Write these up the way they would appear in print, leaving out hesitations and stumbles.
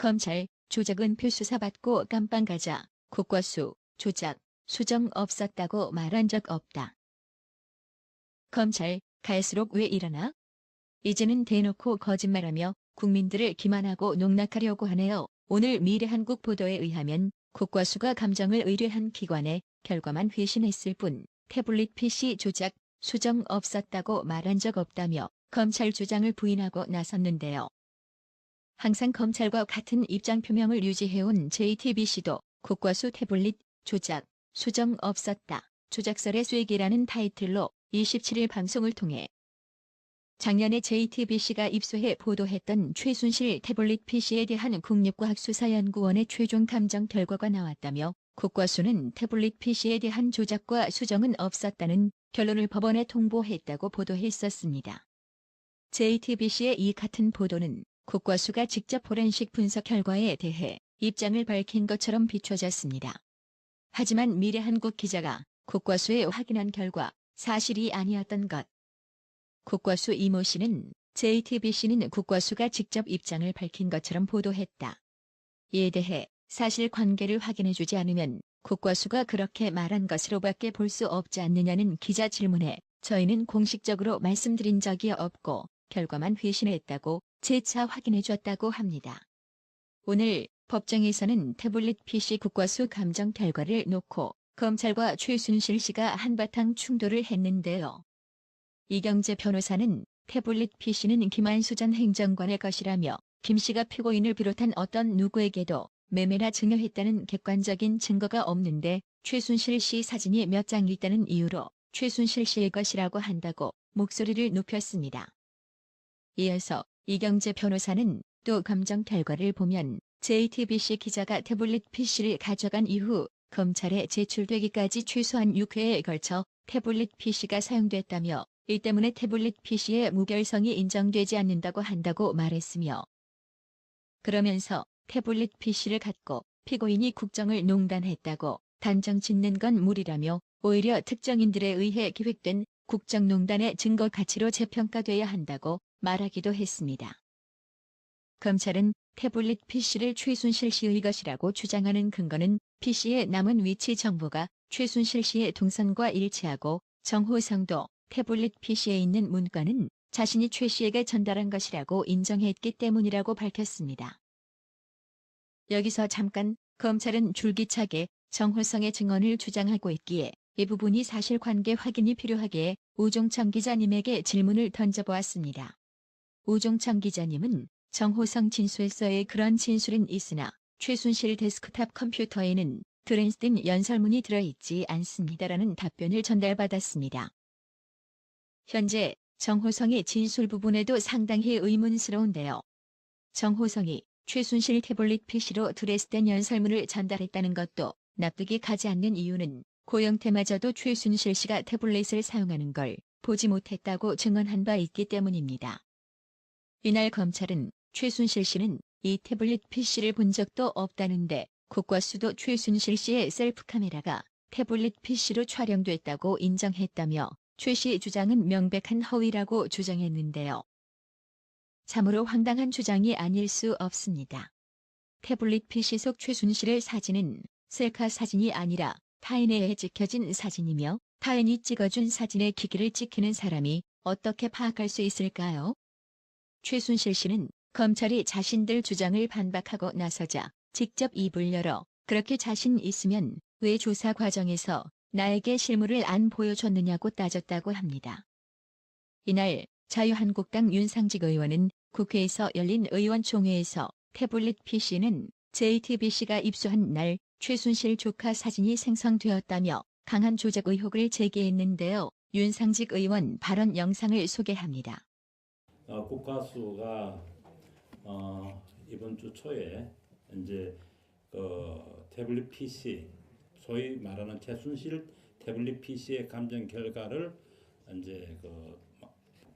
검찰, 조작은표 수사받고 깜빵 가자. 국과수, 조작, 수정 없었다고 말한 적 없다. 검찰, 갈수록 왜 이러나? 이제는 대놓고 거짓말하며 국민들을 기만하고 농락하려고 하네요. 오늘 미래한국 보도에 의하면 국과수가 감정을 의뢰한 기관에 결과만 회신했을 뿐 태블릿 PC 조작, 수정 없었다고 말한 적 없다며 검찰 주장을 부인하고 나섰는데요. 항상 검찰과 같은 입장 표명을 유지해온 JTBC도 국과수 태블릿 조작, 수정 없었다. 조작설의 쐐기라는 타이틀로 27일 방송을 통해 작년에 JTBC가 입수해 보도했던 최순실 태블릿 PC에 대한 국립과학수사연구원의 최종 감정 결과가 나왔다며 국과수는 태블릿 PC에 대한 조작과 수정은 없었다는 결론을 법원에 통보했다고 보도했었습니다. JTBC의 이 같은 보도는 국과수가 직접 포렌식 분석 결과에 대해 입장을 밝힌 것처럼 비춰졌습니다. 하지만 미래한국 기자가 국과수에 확인한 결과 사실이 아니었던 것. 국과수 이모 씨는 JTBC는 국과수가 직접 입장을 밝힌 것처럼 보도했다. 이에 대해 사실관계를 확인해주지 않으면 국과수가 그렇게 말한 것으로밖에 볼 수 없지 않느냐는 기자 질문에 저희는 공식적으로 말씀드린 적이 없고 결과만 회신했다고 재차 확인해줬다고 합니다. 오늘 법정에서는 태블릿 PC 국과수 감정 결과를 놓고 검찰과 최순실 씨가 한바탕 충돌을 했는데요. 이경재 변호사는 태블릿 PC는 김한수 전 행정관의 것이라며 김 씨가 피고인을 비롯한 어떤 누구에게도 매매나 증여했다는 객관적인 증거가 없는데 최순실 씨 사진이 몇 장 있다는 이유로 최순실 씨의 것이라고 한다고 목소리를 높였습니다. 이어서 이경재 변호사는 또 감정 결과를 보면 JTBC 기자가 태블릿 PC를 가져간 이후 검찰에 제출되기까지 최소한 6회에 걸쳐 태블릿 PC가 사용됐다며 이 때문에 태블릿 PC의 무결성이 인정되지 않는다고 한다고 말했으며 그러면서 태블릿 PC를 갖고 피고인이 국정을 농단했다고 단정 짓는 건 무리라며 오히려 특정인들에 의해 기획된 국정농단의 증거 가치로 재평가돼야 한다고 말하기도 했습니다. 검찰은 태블릿 PC를 최순실 씨의 것이라고 주장하는 근거는 PC의 남은 위치 정보가 최순실 씨의 동선과 일치하고 정호성도 태블릿 PC에 있는 문건은 자신이 최 씨에게 전달한 것이라고 인정했기 때문이라고 밝혔습니다. 여기서 잠깐 검찰은 줄기차게 정호성의 증언을 주장하고 있기에 이 부분이 사실관계 확인이 필요하기에 우종청 기자님에게 질문을 던져보았습니다. 우종청 기자님은 정호성 진술서에 그런 진술은 있으나 최순실 데스크탑 컴퓨터에는 드레스덴 연설문이 들어있지 않습니다라는 답변을 전달받았습니다. 현재 정호성의 진술 부분에도 상당히 의문스러운데요. 정호성이 최순실 태블릿 PC로 드레스덴 연설문을 전달했다는 것도 납득이 가지 않는 이유는 고영태마저도 최순실 씨가 태블릿을 사용하는 걸 보지 못했다고 증언한 바 있기 때문입니다. 이날 검찰은 최순실 씨는 이 태블릿 PC를 본 적도 없다는데 국과수도 최순실 씨의 셀프 카메라가 태블릿 PC로 촬영됐다고 인정했다며 최 씨 주장은 명백한 허위라고 주장했는데요. 참으로 황당한 주장이 아닐 수 없습니다. 태블릿 PC 속 최순실의 사진은 셀카 사진이 아니라 타인에 찍혀진 사진이며 타인이 찍어준 사진의 기기를 찍히는 사람이 어떻게 파악할 수 있을까요? 최순실 씨는 검찰이 자신들 주장을 반박하고 나서자 직접 입을 열어 그렇게 자신 있으면 왜 조사 과정에서 나에게 실물을 안 보여줬느냐고 따졌다고 합니다. 이날 자유한국당 윤상직 의원은 국회에서 열린 의원총회에서 태블릿 PC는 JTBC가 입수한 날 최순실 조카 사진이 생성되었다며 강한 조작 의혹을 제기했는데요. 윤상직 의원 발언 영상을 소개합니다. 국과수가 이번 주 초에 이제 태블릿 PC 소위 말하는 최순실 태블릿 PC의 감정 결과를 이제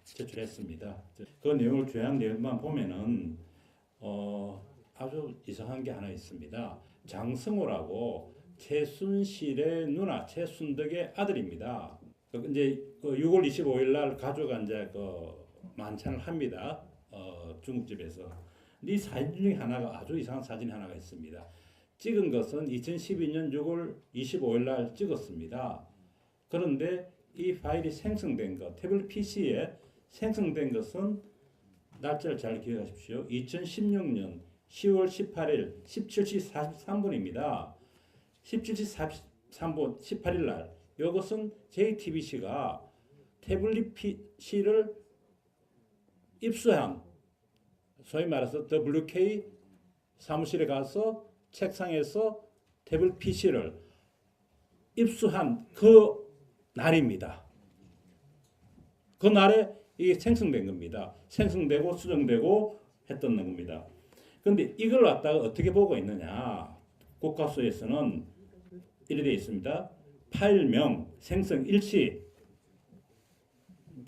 제출했습니다. 그 내용을 조회한 내용만 보면은 아주 이상한 게 하나 있습니다. 장승호라고 최순실의 누나 최순덕의 아들입니다. 이제 6월 25일 날 가족가 이제 만찬을 합니다. 중국집에서. 이 사진 중에 하나가 아주 이상한 사진이 하나가 있습니다. 찍은 것은 2012년 6월 25일 날 찍었습니다. 그런데 이 파일이 생성된 것, 태블릿 PC에 생성된 것은 날짜를 잘 기억하십시오. 2016년 10월 18일 17시 43분입니다. 17시 43분 18일 날 이것은 JTBC가 태블릿 PC를 입수한 소위 말해서 WK 사무실에 가서 책상에서 태블릿 PC를 입수한 그 날입니다. 그 날에 이게 생성된 겁니다. 생성되고 수정되고 했던 겁니다. 그런데 이걸 갖다가 어떻게 보고 있느냐. 국가수에서는 이렇게 되어 있습니다. 파일명 생성 일시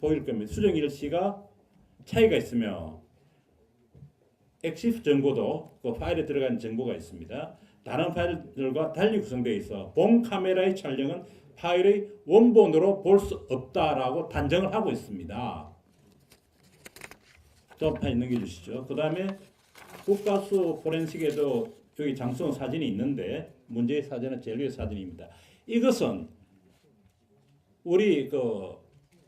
보일 겁니다. 수정 일시가 차이가 있으며 엑시프 정보도 그 파일에 들어간 정보가 있습니다. 다른 파일들과 달리 구성되어 있어 본 카메라의 촬영은 파일의 원본으로 볼 수 없다라고 단정을 하고 있습니다. 또 파일 넘겨주시죠. 그 다음에 국가수 포렌식에도 여기 장수원 사진이 있는데 문제의 사진은 제일 위의 사진입니다. 이것은 우리 그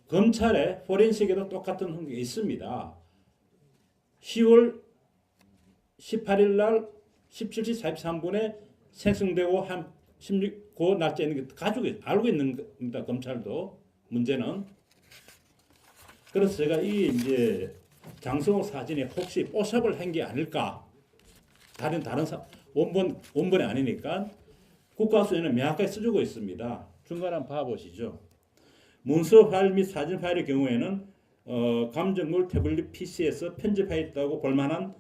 검찰의 포렌식에도 똑같은 게 있습니다. 10월 18일 날 17시 43분에 생성되고 한 16, 그 날짜에 있는 게 가지고 알고 있는 겁니다. 검찰도. 문제는. 그래서 제가 이 이제 장성호 사진에 혹시 뽀샵을 한 게 아닐까. 다른 원본이 아니니까 국가수에는 명확하게 써주고 있습니다. 중간 한번 봐보시죠. 문서 파일 및 사진 파일의 경우에는 감정물 태블릿 PC에서 편집하였다고 볼만한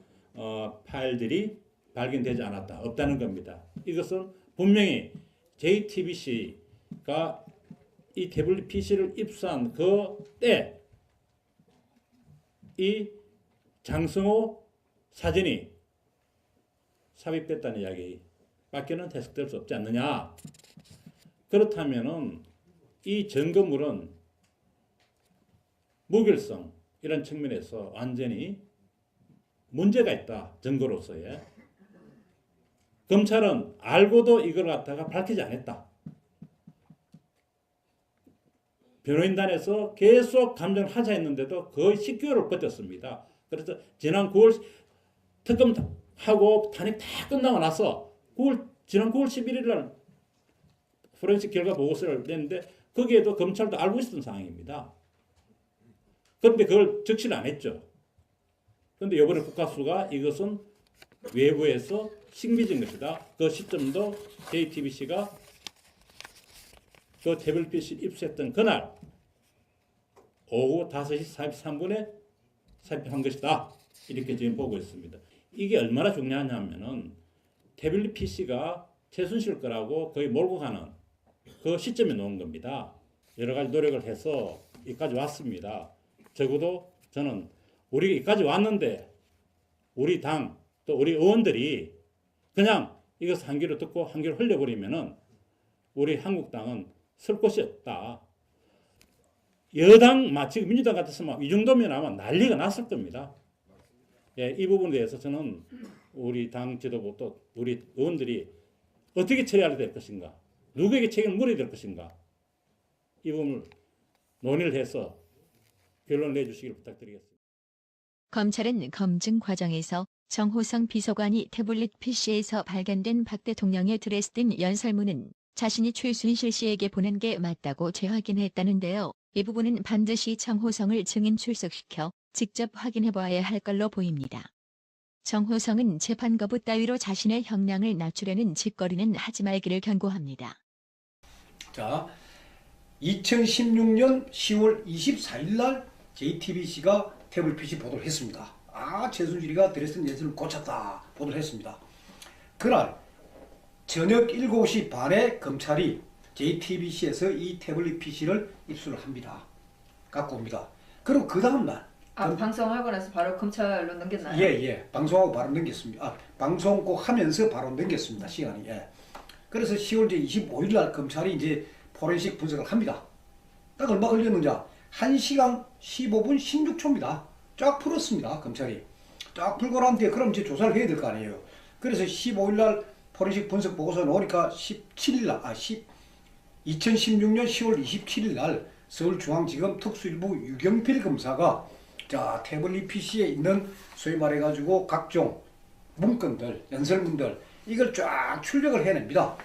파일들이 발견되지 않았다. 없다는 겁니다. 이것은 분명히 JTBC가 이 태블릿 PC를 입수한 그 때 이 장성호 사진이 삽입됐다는 이야기 밖에는 해석될 수 없지 않느냐. 그렇다면은 이 증거물은 무결성 이런 측면에서 완전히 문제가 있다. 증거로서의. 검찰은 알고도 이걸 갖다가 밝히지 않았다. 변호인단에서 계속 감정을 하자 했는데도 거의 10개월을 버텼습니다. 그래서 지난 9월 특검하고 탄핵 다 끝나고 나서 지난 9월 11일 날 포렌식 결과 보고서를 냈는데 거기에도 검찰도 알고 있었던 상황입니다. 그런데 그걸 적시를 안 했죠. 그런데 이번에 국가수가 이것은 외부에서 식미진 것이다. 그 시점도 JTBC가 그 태블릿 PC 입수했던 그날 오후 5시 43분에 삽입한 것이다. 이렇게 지금 보고 있습니다. 이게 얼마나 중요하냐면은 태블릿 PC가 최순실 거라고 거의 몰고 가는 그 시점에 놓은 겁니다. 여러 가지 노력을 해서 여기까지 왔습니다. 적어도 저는 우리가 여기까지 왔는데 우리 당 또 우리 의원들이 그냥 이것을 한 귀로 듣고 한 귀로 흘려버리면은 우리 한국당은 설 곳이 없다. 여당, 지금 민주당 같았으면 이 정도면 아마 난리가 났을 겁니다. 예, 이 부분에 대해서 저는 우리 당 지도부 또 우리 의원들이 어떻게 처리해야 될 것인가, 누구에게 책임을 물어야 될 것인가, 이 부분을 논의를 해서 결론을 내주시길 부탁드리겠습니다. 검찰은 검증 과정에서 정호성 비서관이 태블릿 PC에서 발견된 박 대통령의 드레스덴 연설문은 자신이 최순실 씨에게 보낸 게 맞다고 재확인했다는데요. 이 부분은 반드시 정호성을 증인 출석시켜 직접 확인해 봐야 할 걸로 보입니다. 정호성은 재판 거부 따위로 자신의 형량을 낮추려는 짓거리는 하지 말기를 경고합니다. 자, 2016년 10월 24일 날 JTBC가 태블릿 PC 보도를 했습니다. 최순실이가 드레스덴 연설을 고쳤다 보도를 했습니다. 그날 저녁 7시 반에 검찰이 JTBC에서 이 태블릿 PC를 입수를 합니다. 갖고 옵니다. 그리고 그 다음날 방송하고 나서 바로 검찰로 넘겼나요? 예. 방송하고 바로 넘겼습니다. 방송 꼭 하면서 바로 넘겼습니다. 시간이. 예. 그래서 10월 25일 날 검찰이 이제 포렌식 분석을 합니다. 딱 얼마 걸렸는지 1시간 15분 16초입니다. 쫙 풀었습니다. 검찰이. 딱 불고 난 뒤에 그럼 이제 조사를 해야 될 거 아니에요. 그래서 15일 날 포렌식 분석 보고서 나오니까 17일 날, 2016년 10월 27일 날 서울중앙지검 특수일부 유경필 검사가 자 태블릿 PC에 있는 소위 말해가지고 각종 문건들, 연설문들 이걸 쫙 출력을 해냅니다.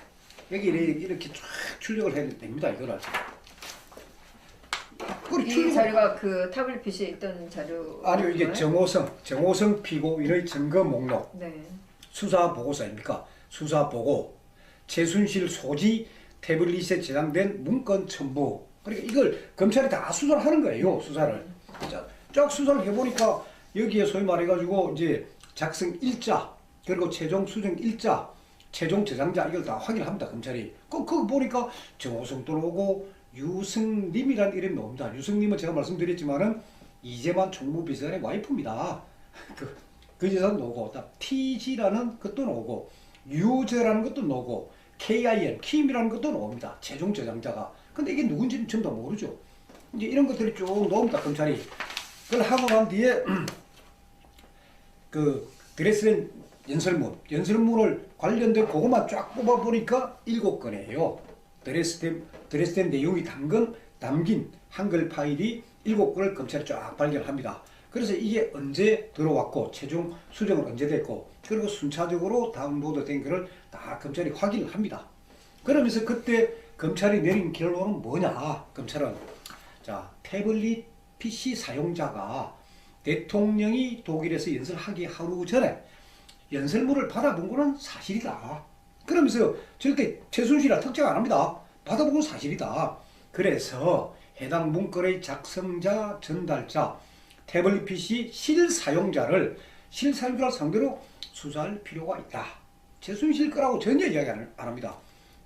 여기 이렇게 쫙 출력을 해냅니다. 이거를. 이 자료가 그 타블릿 PC에 있던 자료. 아니요, 이게 정호성 피고인의 증거 목록. 네. 수사 보고서입니까? 수사 보고, 최순실 소지 태블릿에 저장된 문건 첨부. 그러니까 이걸 검찰이 다 수사를 하는 거예요. 수사를. 자, 쫙 수사를 해보니까 여기에 소위 말해가지고 이제 작성 일자 그리고 최종 수정 일자, 최종 저장자 이걸 다 확인합니다. 검찰이. 그거 보니까 정호성도 나오고 유승림이라는 이름이 나옵니다. 유승림은 제가 말씀드렸지만은 이재만 총무비서관의 와이프입니다. 그 여자도 나오고, TG라는 것도 나오고, 유저라는 것도 나오고, KIM, 킴이라는 것도 나옵니다. 최종 저장자가. 근데 이게 누군지는 전부 다 모르죠. 이제 이런 것들이 쭉 나옵니다. 검찰이. 그걸 하고 난 뒤에 그 드레스덴 연설문을 관련된 그것만 쫙 뽑아보니까 7건이에요. 드레스덴 내용이 담긴 한글 파일이 7건을 검찰이 쫙 발견합니다. 그래서 이게 언제 들어왔고 최종 수정은 언제 됐고 그리고 순차적으로 다운로드 된 거를 다 검찰이 확인을 합니다. 그러면서 그때 검찰이 내린 결론은 뭐냐? 검찰은 자 태블릿 PC 사용자가 대통령이 독일에서 연설하기 하루 전에 연설문을 받아본 거는 사실이다. 그러면서 절대 최순실이라 특정 안 합니다. 받아본 건 사실이다. 그래서 해당 문건의 작성자, 전달자, 태블릿 PC 실사용자를 상대로 수사할 필요가 있다. 최순실 거라고 전혀 이야기 안 합니다.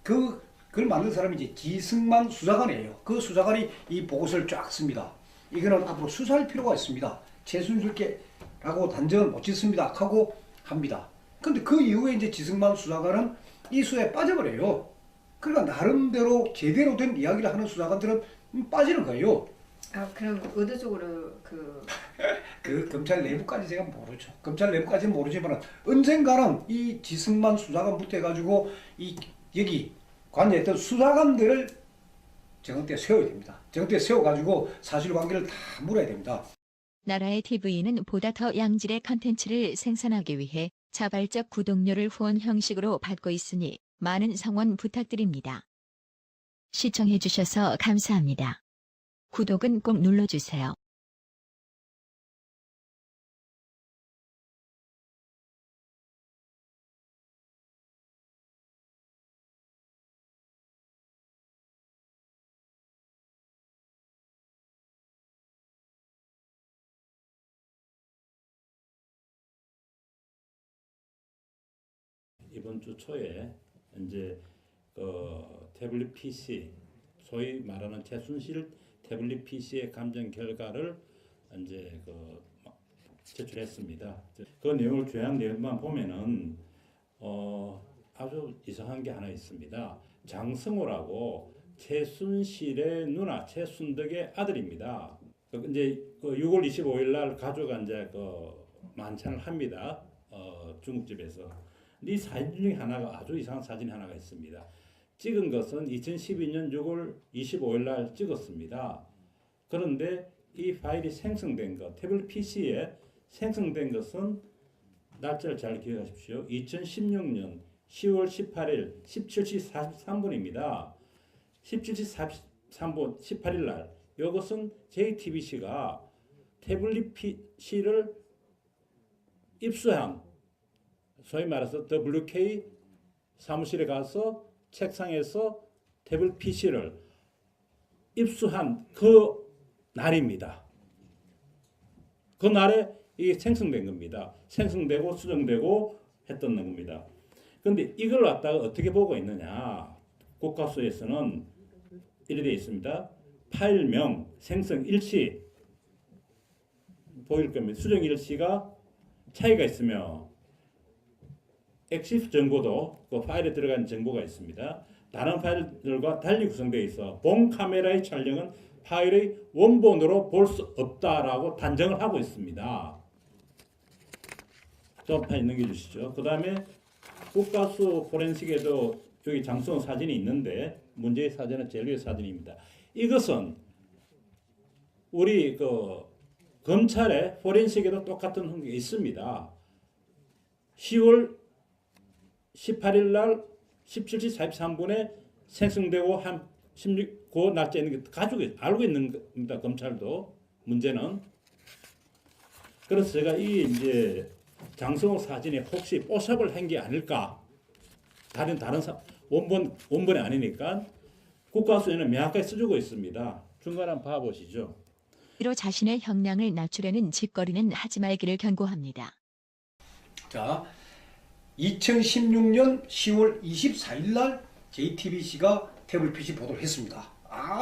그걸 만든 사람이 이제 지승만 수사관이에요. 그 수사관이 이 보고서를 쫙 씁니다. 이거는 앞으로 수사할 필요가 있습니다. 최순실께라고 단정을 못 짓습니다. 하고 합니다. 근데 그 이후에 이제 지승만 수사관은 이 수사에 빠져버려요. 그러니까 나름대로 제대로 된 이야기를 하는 수사관들은 빠지는 거예요. 아 그럼 의도적으로 그 검찰 내부까지 제가 모르죠. 검찰 내부까지는 모르지만 언젠가는 이 지승만 수사관부터 해가지고 여기 관여했던 수사관들을 정은대 세워야 됩니다. 정은대 세워가지고 사실관계를 다 물어야 됩니다. 나라의 TV는 보다 더 양질의 컨텐츠를 생산하기 위해 자발적 구독료를 후원 형식으로 받고 있으니 많은 성원 부탁드립니다. 시청해주셔서 감사합니다. 구독은 꼭 눌러주세요. 이번 주 초에 이제 태블릿 PC 소위 말하는 최순실 태블릿 PC의 감정 결과를 이제 제출했습니다. 그 내용을 조회한 내용만 보면은 아주 이상한 게 하나 있습니다. 장성호라고 최순실의 누나 최순덕의 아들입니다. 이제 6월 25일 날 가족가 이제 만찬을 합니다. 중국집에서. 이 사진 중에 하나가 아주 이상한 사진 하나가 있습니다. 찍은 것은 2012년 6월 25일 날 찍었습니다. 그런데 이 파일이 생성된 것, 태블릿 PC에 생성된 것은 날짜를 잘 기억하십시오. 2016년 10월 18일 17시 43분입니다. 17시 43분 18일 날 이것은 JTBC가 태블릿 PC를 입수한 소위 말해서 WK 사무실에 가서 책상에서 태블릿 PC를 입수한 그 날입니다. 그 날에 이게 생성된 겁니다. 생성되고 수정되고 했던 겁니다. 그런데 이걸 갖다가 어떻게 보고 있느냐? 국가수에서는 이렇게 되어 있습니다. 파일명 생성 일시 보일 겁니다. 수정 일시가 차이가 있으며 엑시프 정보도 그 파일에 들어간 정보가 있습니다. 다른 파일들과 달리 구성되어 있어 본 카메라의 촬영은 파일의 원본으로 볼 수 없다라고 단정을 하고 있습니다. 조금만 넘겨주시죠. 그 다음에 국가수 포렌식에도 여기 장수원 사진이 있는데 문제의 사진은 제일 위의 사진입니다. 이것은 우리 그 검찰의 포렌식에도 똑같은 게 있습니다. 10월 18일 날 17시 43분에 생성되고 한 16고 날짜 있는 게 가지고 알고 있는 겁니다. 검찰도. 문제는 그래서 제가 이 이제 장성호 사진에 혹시 뽀샵을 한 게 아닐까? 다른 원본이 아니니까 국가수에는 명확하게 써주고 있습니다. 중간 한번 봐보시죠. 이로 자신의 형량을 낮추려는 짓거리는 하지 말기를 경고합니다. 자, 2016년 10월 24일 날 JTBC가 태블릿 PC 보도를 했습니다.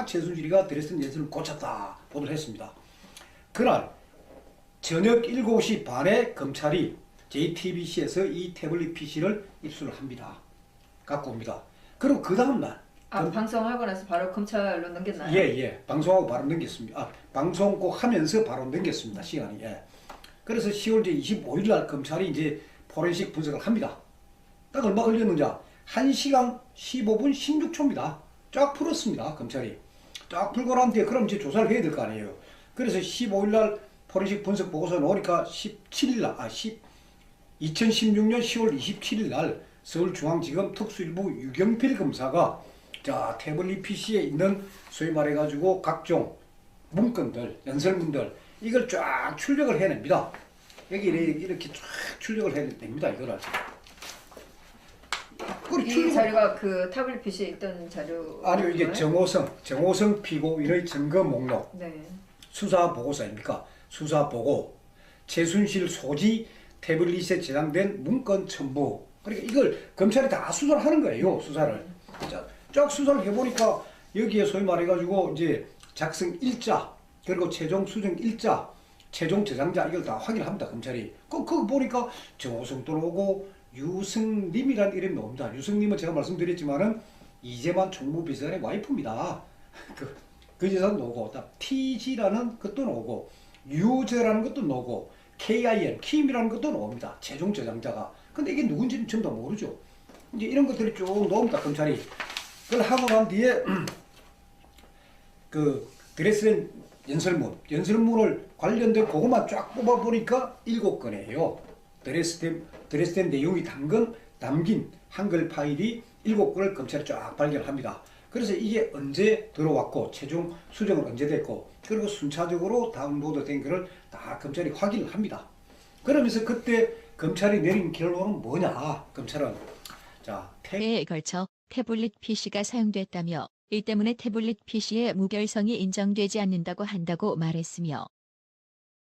최순실이가 드레스덴 연설을 고쳤다 보도를 했습니다. 그날 저녁 7시 반에 검찰이 JTBC에서 이 태블릿 PC를 입수를 합니다. 갖고 옵니다. 그리고 그 다음날 방송하고 나서 바로 검찰로 넘겼나요? 예. 방송하고 바로 넘겼습니다. 방송 꼭 하면서 바로 넘겼습니다. 시간이. 예. 그래서 10월 25일 날 검찰이 이제 포렌식 분석을 합니다. 딱 얼마 걸렸는지 1시간 15분 16초입니다. 쫙 풀었습니다. 검찰이. 쫙 풀고 난 뒤에 그럼 이제 조사를 해야 될 거 아니에요. 그래서 15일 날 포렌식 분석 보고서 나오니까 17일 날 2016년 10월 27일 날 서울중앙지검 특수일부 유경필 검사가 자 태블릿 PC에 있는 소위 말해가지고 각종 문건들, 연설문들 이걸 쫙 출력을 해냅니다. 여기 이렇게 쫙 출력을 해냅니다. 이거를. 이 자료가 그 태블릿 PC에 있던 자료 아니요, 이게 정호성 피고인의 증거 목록, 네. 수사 보고서입니까? 수사 보고, 최순실 소지 태블릿에 저장된 문건 첨부. 그러니까 이걸 검찰이 다 수사를 하는 거예요. 수사를. 자, 쫙 수사를 해보니까 여기에 소위 말해가지고 이제 작성 일자, 그리고 최종 수정 일자, 최종 저장자 이걸 다 확인을 합니다. 검찰이. 그거 보니까 정호성도 나오고 유승림이라는 이름이 나옵니다. 유승림은 제가 말씀드렸지만은 이재만 총무비서관의 와이프입니다. 그 재산 나오고, TG라는 것도 나오고, 유저라는 것도 나오고, KIM, 킴이라는 것도 나옵니다. 최종 저장자가. 근데 이게 누군지는 전부 다 모르죠. 이제 이런 것들이 쭉 나옵니다. 검찰이. 그걸 하고 난 뒤에 그 드레스덴 연설문을 관련된 그것만 쫙 뽑아보니까 7건이에요. 드레스덴 내용이 담긴 한글 파일이 7건을 검찰이 쫙 발견합니다. 그래서 이게 언제 들어왔고 최종 수정은 언제 됐고 그리고 순차적으로 다운로드 된 거를 다 검찰이 확인을 합니다. 그러면서 그때 검찰이 내린 결론은 뭐냐? 검찰은 에 걸쳐 태블릿 PC가 사용됐다며 이 때문에 태블릿 PC의 무결성이 인정되지 않는다고 한다고 말했으며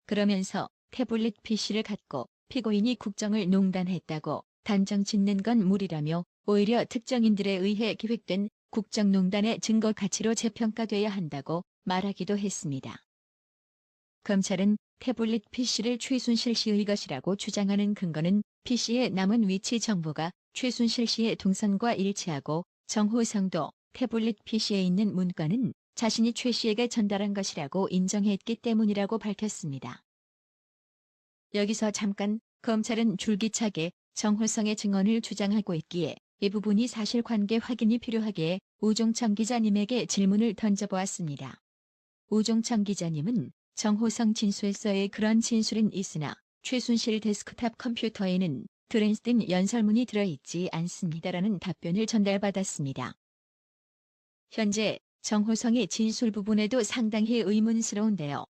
그러면서 태블릿 PC를 갖고 피고인이 국정을 농단했다고 단정 짓는 건 무리라며 오히려 특정인들에 의해 기획된 국정농단의 증거 가치로 재평가돼야 한다고 말하기도 했습니다. 검찰은 태블릿 PC를 최순실 씨의 것이라고 주장하는 근거는 PC의 남은 위치 정보가 최순실 씨의 동선과 일치하고 정호성도 태블릿 PC에 있는 문건은 자신이 최 씨에게 전달한 것이라고 인정했기 때문이라고 밝혔습니다. 여기서 잠깐 검찰은 줄기차게 정호성의 증언을 주장하고 있기에 이 부분이 사실관계 확인이 필요하기에 우종청 기자님에게 질문을 던져보았습니다. 우종청 기자님은 정호성 진술서에 그런 진술은 있으나 최순실 데스크탑 컴퓨터에는 드레스덴 연설문이 들어있지 않습니다라는 답변을 전달받았습니다. 현재 정호성의 진술 부분에도 상당히 의문스러운데요.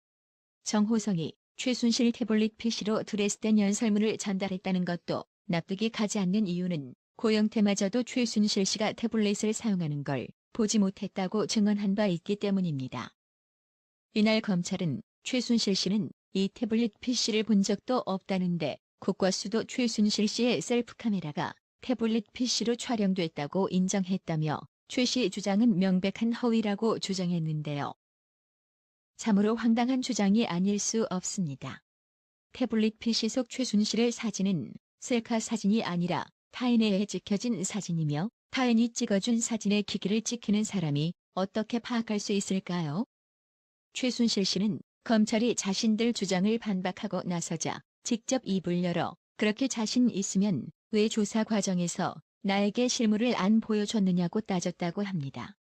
정호성이 최순실 태블릿 PC로 드레스덴 연설문을 전달했다는 것도 납득이 가지 않는 이유는 고영태마저도 최순실 씨가 태블릿을 사용하는 걸 보지 못했다고 증언한 바 있기 때문입니다. 이날 검찰은 최순실 씨는 이 태블릿 PC를 본 적도 없다는데 국과수도 최순실 씨의 셀프 카메라가 태블릿 PC로 촬영됐다고 인정했다며 최 씨 주장은 명백한 허위라고 주장했는데요. 참으로 황당한 주장이 아닐 수 없습니다. 태블릿 PC 속 최순실의 사진은 셀카 사진이 아니라 타인에 찍혀진 사진이며 타인이 찍어준 사진의 기기를 찍히는 사람이 어떻게 파악할 수 있을까요? 최순실 씨는 검찰이 자신들 주장을 반박하고 나서자 직접 입을 열어 그렇게 자신 있으면 왜 조사 과정에서 나에게 실물을 안 보여줬느냐고 따졌다고 합니다.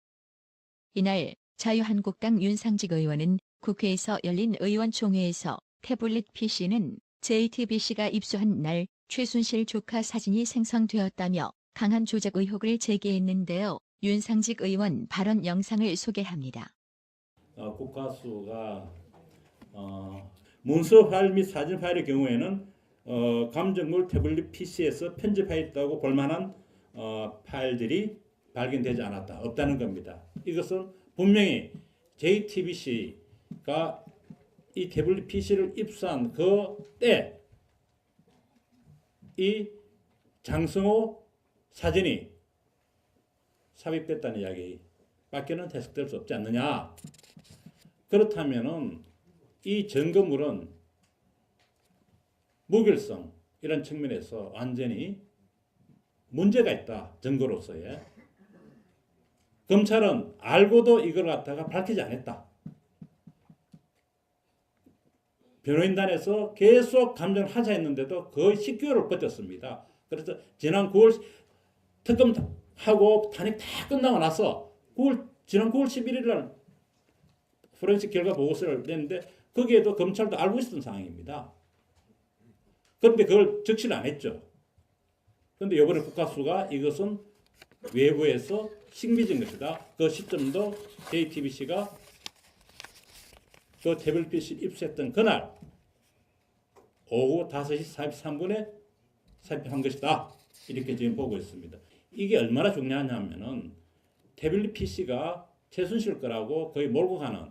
이날 자유한국당 윤상직 의원은 국회에서 열린 의원총회에서 태블릿 PC는 JTBC가 입수한 날 최순실 조카 사진이 생성되었다며 강한 조작 의혹을 제기했는데요. 윤상직 의원 발언 영상을 소개합니다. 국가수가 문서 파일 및 사진 파일의 경우에는 감정물 태블릿 PC에서 편집하였다고 볼만한 파일들이 발견되지 않았다. 없다는 겁니다. 이것은 분명히 JTBC가 이 태블릿 PC를 입수한 그 때 이 장성호 사진이 삽입됐다는 이야기밖에는 해석될 수 없지 않느냐. 그렇다면은 이 증거물은 무결성 이런 측면에서 완전히 문제가 있다. 증거로서의. 검찰은 알고도 이걸 갖다가 밝히지 않았다. 변호인단에서 계속 감정을 하자 했는데도 거의 10개월을 버텼습니다. 그래서 지난 9월 특검하고 탄핵 다 끝나고 나서 지난 9월 11일 날 포렌식 결과 보고서를 냈는데 거기에도 검찰도 알고 있었던 상황입니다. 그런데 그걸 적시를 안 했죠. 그런데 이번에 국가수가 이것은 외부에서 식미진 것이다. 그 시점도 JTBC가 그 태블릿 PC를 입수했던 그날 오후 5시 43분에 삽입한 것이다. 이렇게 지금 보고 있습니다. 이게 얼마나 중요하냐면은 태블릿 PC가 최순실 거라고 거의 몰고 가는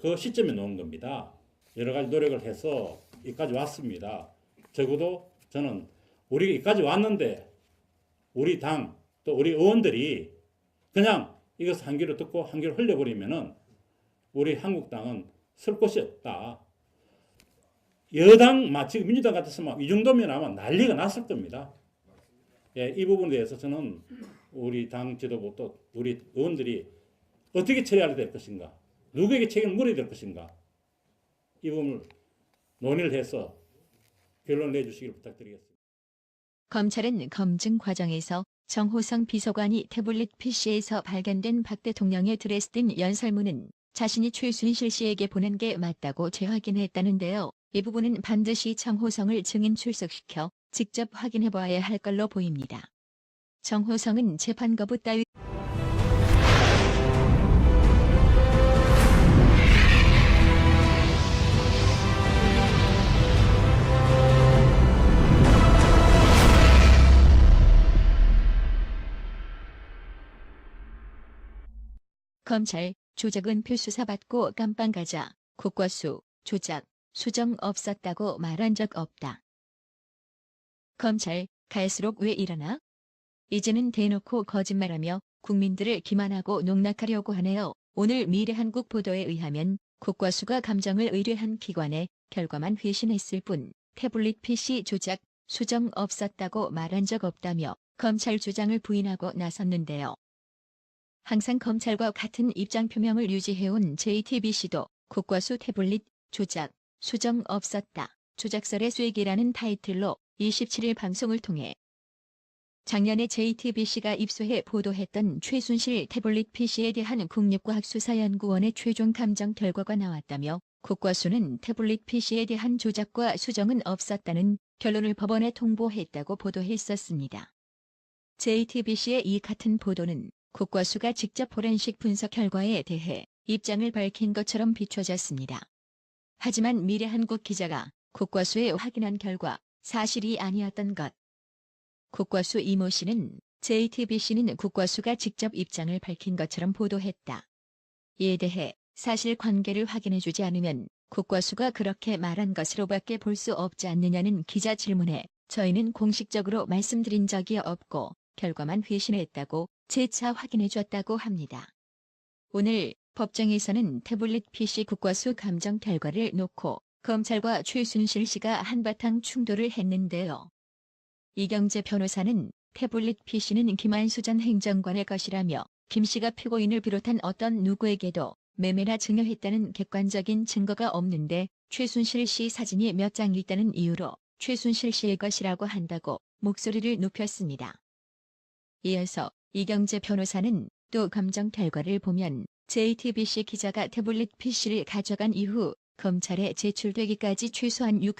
그 시점에 놓은 겁니다. 여러 가지 노력을 해서 여기까지 왔습니다. 적어도 저는 우리가 여기까지 왔는데 우리 당 또 우리 의원들이 그냥 이것을 한 귀로 듣고 한 귀로 흘려버리면은 우리 한국당은 설 곳이 없다. 여당, 지금 민주당 같았으면 이 정도면 아마 난리가 났을 겁니다. 예, 이 부분에 대해서 저는 우리 당 지도부 또 우리 의원들이 어떻게 처리해야 될 것인가, 누구에게 책임을 물어야 될 것인가, 이 부분을 논의를 해서 결론을 내주시길 부탁드리겠습니다. 검찰은 검증 과정에서 정호성 비서관이 태블릿 PC에서 발견된 박 대통령의 드레스 등 연설문은 자신이 최순실 씨에게 보낸 게 맞다고 재확인했다는데요. 이 부분은 반드시 정호성을 증인 출석시켜 직접 확인해 봐야 할 걸로 보입니다. 정호성은 재판 거부 따위 검찰 조작은표 수사받고 깜빵 가자. 국과수 조작 수정 없었다고 말한 적 없다. 검찰 갈수록 왜 이러나? 이제는 대놓고 거짓말하며 국민들을 기만하고 농락하려고 하네요. 오늘 미래한국 보도에 의하면 국과수가 감정을 의뢰한 기관에 결과만 회신했을 뿐 태블릿 PC 조작 수정 없었다고 말한 적 없다며 검찰 주장을 부인하고 나섰는데요. 항상 검찰과 같은 입장 표명을 유지해온 JTBC도 국과수 태블릿 조작 수정 없었다. 조작설의 쐐기라는 타이틀로 27일 방송을 통해 작년에 JTBC가 입수해 보도했던 최순실 태블릿 PC에 대한 국립과학수사연구원의 최종 감정 결과가 나왔다며 국과수는 태블릿 PC에 대한 조작과 수정은 없었다는 결론을 법원에 통보했다고 보도했었습니다. JTBC의 이 같은 보도는 국과수가 직접 포렌식 분석 결과에 대해 입장을 밝힌 것처럼 비춰졌습니다. 하지만 미래한국 기자가 국과수에 확인한 결과 사실이 아니었던 것. 국과수 이모 씨는 JTBC는 국과수가 직접 입장을 밝힌 것처럼 보도했다. 이에 대해 사실관계를 확인해주지 않으면 국과수가 그렇게 말한 것으로밖에 볼 수 없지 않느냐는 기자 질문에 저희는 공식적으로 말씀드린 적이 없고 결과만 회신했다고 재차 확인해줬다고 합니다. 오늘 법정에서는 태블릿 PC 국과수 감정 결과를 놓고 검찰과 최순실 씨가 한바탕 충돌을 했는데요. 이경재 변호사는 태블릿 PC는 김한수 전 행정관의 것이라며 김 씨가 피고인을 비롯한 어떤 누구에게도 매매나 증여했다는 객관적인 증거가 없는데 최순실 씨 사진이 몇 장 있다는 이유로 최순실 씨일 것이라고 한다고 목소리를 높였습니다. 이어서 이경재 변호사는 또 감정 결과를 보면 JTBC 기자가 태블릿 PC를 가져간 이후 검찰에 제출되기까지 최소한 6